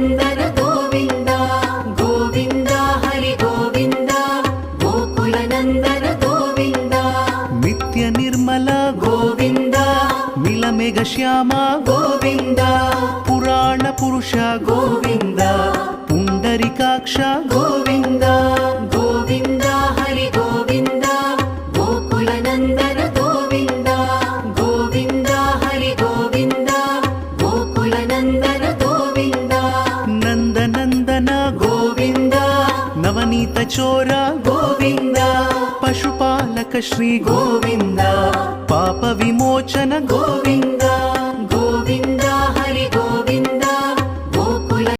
ಗೋಕುಲನಂದನ ಗೋವಿಂದ ಗೋವಿಂದ ಹರಿ ಗೋವಿಂದ ಗೋಕುಲನಂದನ ಗೋವಿಂದ ನಿತ್ಯ ನಿರ್ಮಲ ಗೋವಿಂದ ನೀಲಮೇಘ ಶ್ಯಾಮ ಗೋವಿಂದ ಪುರಾಣ ಪುರುಷ ಗೋವಿಂದ ಪುಂಡರಿಕಾಕ್ಷ ಗೋವಿಂದ ಗೋವಿಂದ ಹರಿ ಗೋವಿಂದ ಗೋಕುಲನಂದನ ಗೋವಿಂದ ಗೋವಿಂದ ಹರಿ ಗೋವಿಂದ ಗೋಕುಲನಂದನ ಗೋವಿಂದ ನಂದನಂದನ ಗೋವಿಂದ ನವನೀತ ಚೋರ ಗೋವಿಂದ ಪಶುಪಾಲಕ ಶ್ರೀ ಗೋವಿಂದ ಪಾಪ ವಿಮೋಚನ ಗೋವಿಂದ